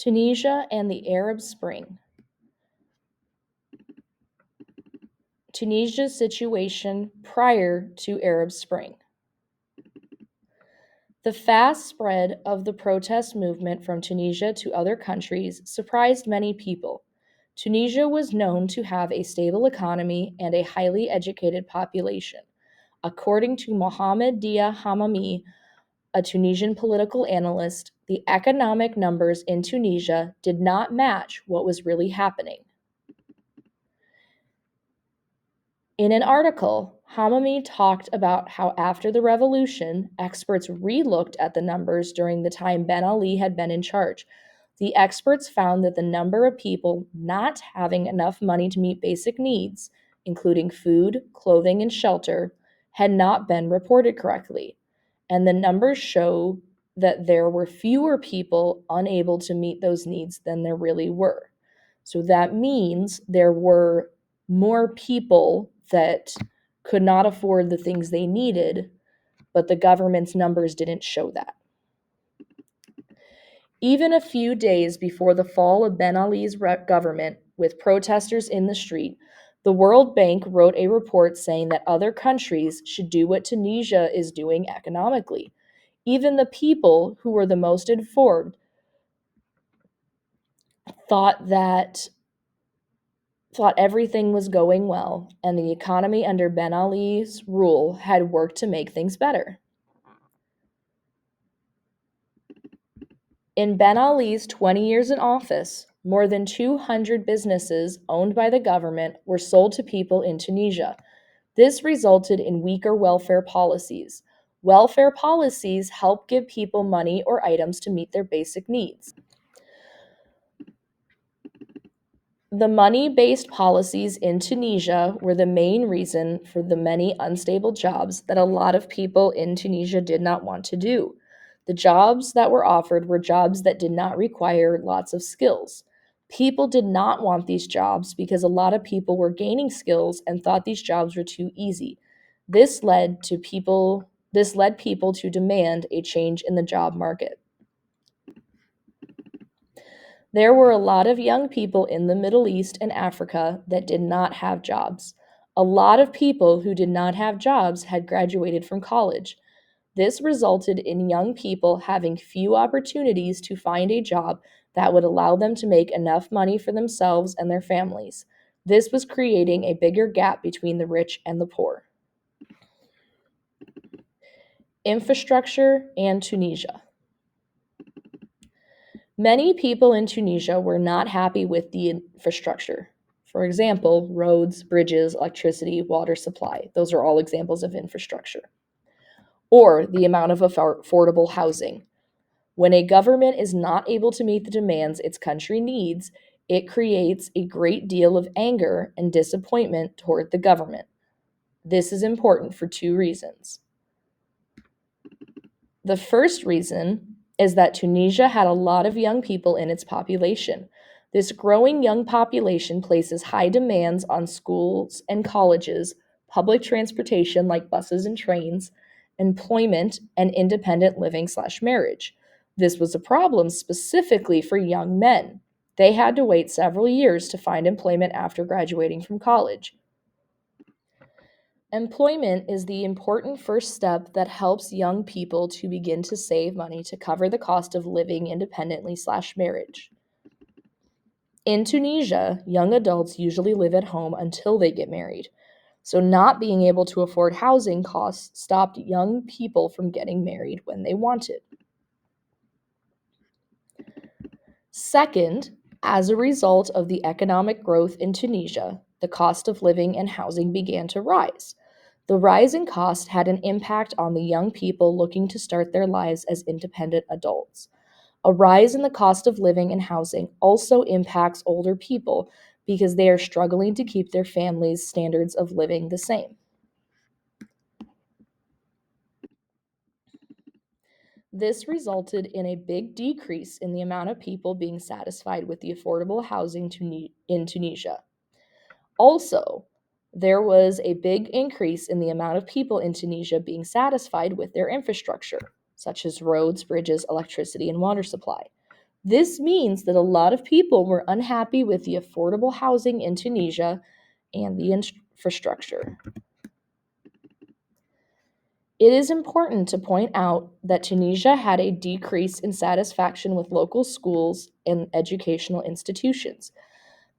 Tunisia and the Arab Spring. Tunisia's situation prior to Arab Spring. The fast spread of the protest movement from Tunisia to other countries surprised many people. Tunisia was known to have a stable economy and a highly educated population. According to Mohamed Dia Hamami, a Tunisian political analyst, the economic numbers in Tunisia did not match what was really happening. In an article, Hamami talked about how after the revolution, experts relooked at the numbers during the time Ben Ali had been in charge. The experts found that the number of people not having enough money to meet basic needs, including food, clothing, and shelter, had not been reported correctly. And the numbers show that there were fewer people unable to meet those needs than there really were. So that means there were more people that could not afford the things they needed, but the government's numbers didn't show that. Even a few days before the fall of Ben Ali's government, with protesters in the street, the World Bank wrote a report saying that other countries should do what Tunisia is doing economically. Even the people who were the most informed thought that thought everything was going well, and the economy under Ben Ali's rule had worked to make things better. In Ben Ali's 20 years in office, more than 200 businesses owned by the government were sold to people in Tunisia. This resulted in weaker welfare policies. Welfare policies help give people money or items to meet their basic needs. The money-based policies in Tunisia were the main reason for the many unstable jobs that a lot of people in Tunisia did not want to do. The jobs that were offered were jobs that did not require lots of skills. People did not want these jobs because a lot of people were gaining skills and thought these jobs were too easy. This led people to demand a change in the job market. There were a lot of young people in the Middle East and Africa that did not have jobs. A lot of people who did not have jobs had graduated from college. This resulted in young people having few opportunities to find a job that would allow them to make enough money for themselves and their families. This was creating a bigger gap between the rich and the poor. Infrastructure and Tunisia. Many people in Tunisia were not happy with the infrastructure. For example, roads, bridges, electricity, water supply. Those are all examples of infrastructure. Or the amount of affordable housing. When a government is not able to meet the demands its country needs, it creates a great deal of anger and disappointment toward the government. This is important for two reasons. The first reason is that Tunisia had a lot of young people in its population. This growing young population places high demands on schools and colleges, public transportation like buses and trains, employment, and independent living/marriage. This was a problem specifically for young men. They had to wait several years to find employment after graduating from college. Employment is the important first step that helps young people to begin to save money to cover the cost of living independently/marriage. In Tunisia, young adults usually live at home until they get married. So not being able to afford housing costs stopped young people from getting married when they wanted. Second, as a result of the economic growth in Tunisia, the cost of living and housing began to rise. The rise in cost had an impact on the young people looking to start their lives as independent adults. A rise in the cost of living and housing also impacts older people because they are struggling to keep their families' standards of living the same. This resulted in a big decrease in the amount of people being satisfied with the affordable housing in Tunisia. Also, there was a big increase in the amount of people in Tunisia being satisfied with their infrastructure, such as roads, bridges, electricity, and water supply. This means that a lot of people were unhappy with the affordable housing in Tunisia and the infrastructure. It is important to point out that Tunisia had a decrease in satisfaction with local schools and educational institutions.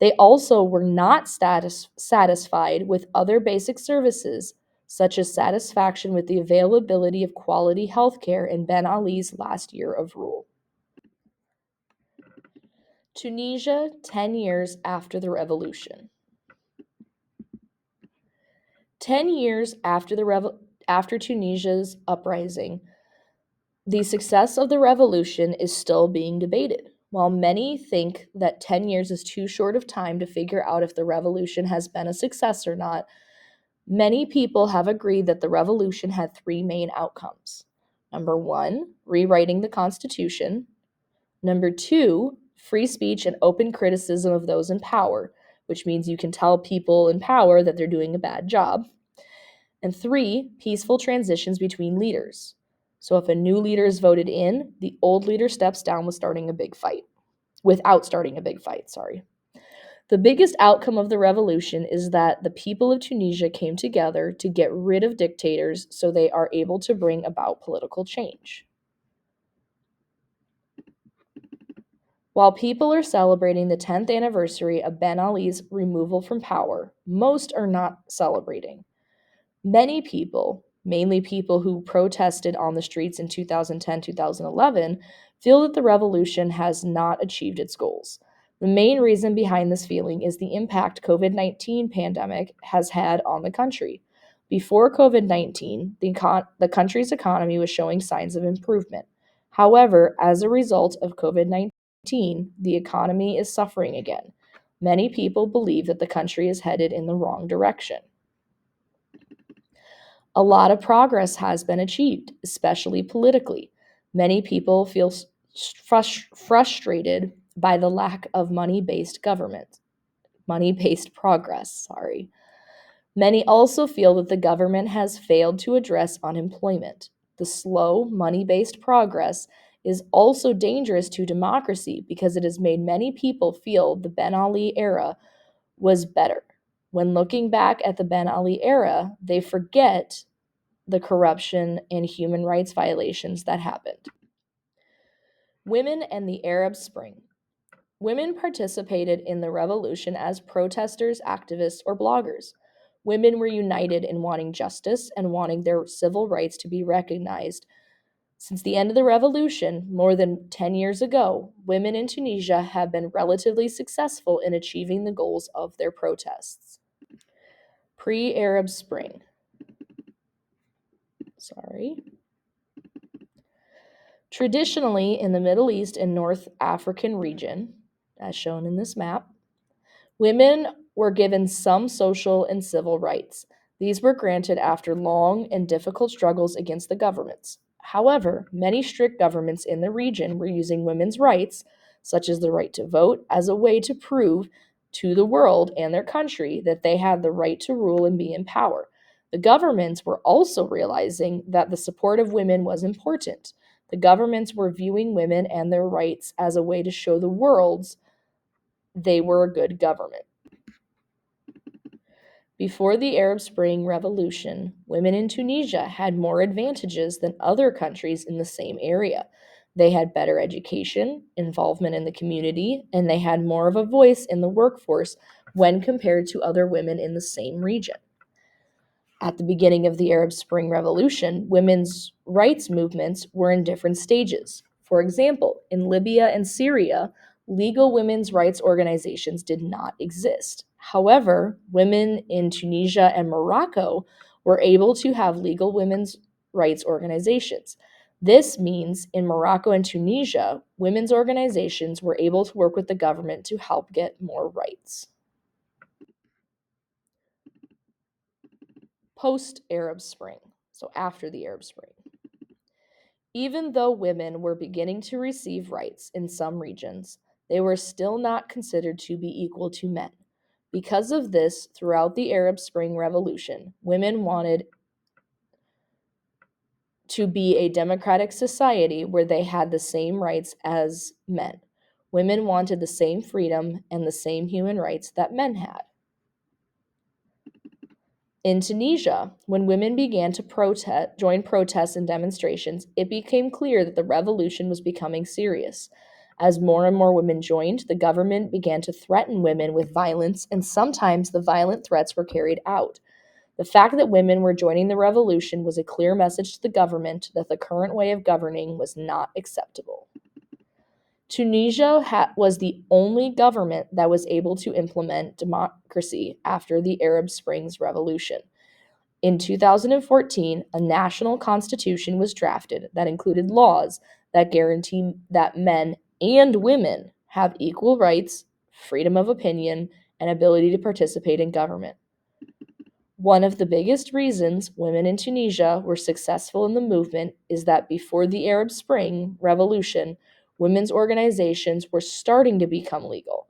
They also were not satisfied with other basic services, such as satisfaction with the availability of quality healthcare in Ben Ali's last year of rule. Tunisia, 10 years after the revolution. 10 years after after Tunisia's uprising, the success of the revolution is still being debated. While many think that 10 years is too short of time to figure out if the revolution has been a success or not, many people have agreed that the revolution had three main outcomes. Number one, rewriting the Constitution. Number two, free speech and open criticism of those in power, which means you can tell people in power that they're doing a bad job. And three, peaceful transitions between leaders. So if a new leader is voted in, the old leader steps down without starting a big fight, sorry. The biggest outcome of the revolution is that the people of Tunisia came together to get rid of dictators so they are able to bring about political change. While people are celebrating the 10th anniversary of Ben Ali's removal from power, most are not celebrating. Many people, mainly people who protested on the streets in 2010 2011, feel that the revolution has not achieved its goals. The main reason behind this feeling is the impact COVID-19 pandemic has had on the country. Before COVID-19, the country's economy was showing signs of improvement. However, as a result of COVID-19, the economy is suffering again. Many people believe that the country is headed in the wrong direction. A lot of progress has been achieved, especially politically. Many people feel frustrated by the lack of money-based progress, sorry. Many also feel that the government has failed to address unemployment. The slow, money-based progress is also dangerous to democracy because it has made many people feel the Ben Ali era was better. When looking back at the Ben Ali era, they forget the corruption and human rights violations that happened. Women and the Arab Spring. Women participated in the revolution as protesters, activists, or bloggers. Women were united in wanting justice and wanting their civil rights to be recognized. Since the end of the revolution, more than 10 years ago, women in Tunisia have been relatively successful in achieving the goals of their protests. Pre-Arab Spring. Sorry. Traditionally, in the Middle East and North African region, as shown in this map, women were given some social and civil rights. These were granted after long and difficult struggles against the governments. However, many strict governments in the region were using women's rights, such as the right to vote, as a way to prove to the world and their country that they had the right to rule and be in power. The governments were also realizing that the support of women was important. The governments were viewing women and their rights as a way to show the world they were a good government. Before the Arab Spring Revolution, women in Tunisia had more advantages than other countries in the same area. They had better education, involvement in the community, and they had more of a voice in the workforce when compared to other women in the same region. At the beginning of the Arab Spring Revolution, women's rights movements were in different stages. For example, in Libya and Syria, legal women's rights organizations did not exist. However, women in Tunisia and Morocco were able to have legal women's rights organizations. This means in Morocco and Tunisia, women's organizations were able to work with the government to help get more rights. Post-Arab Spring, so after the Arab Spring. Even though women were beginning to receive rights in some regions, they were still not considered to be equal to men. Because of this, throughout the Arab Spring Revolution, women wanted to be a democratic society where they had the same rights as men. Women wanted the same freedom and the same human rights that men had. In Tunisia, when women began to join protests and demonstrations, it became clear that the revolution was becoming serious. As more and more women joined, the government began to threaten women with violence, and sometimes the violent threats were carried out. The fact that women were joining the revolution was a clear message to the government that the current way of governing was not acceptable. Tunisia was the only government that was able to implement democracy after the Arab Springs Revolution. In 2014, a national constitution was drafted that included laws that guarantee that men and women have equal rights, freedom of opinion, and ability to participate in government. One of the biggest reasons women in Tunisia were successful in the movement is that before the Arab Spring Revolution, women's organizations were starting to become legal.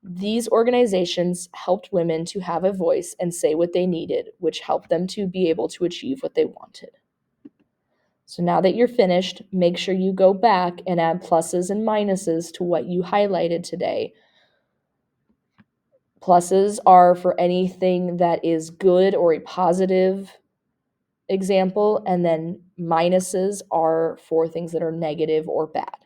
These organizations helped women to have a voice and say what they needed, which helped them to be able to achieve what they wanted. So now that you're finished, make sure you go back and add pluses and minuses to what you highlighted today. Pluses are for anything that is good or a positive example, and then minuses are for things that are negative or bad.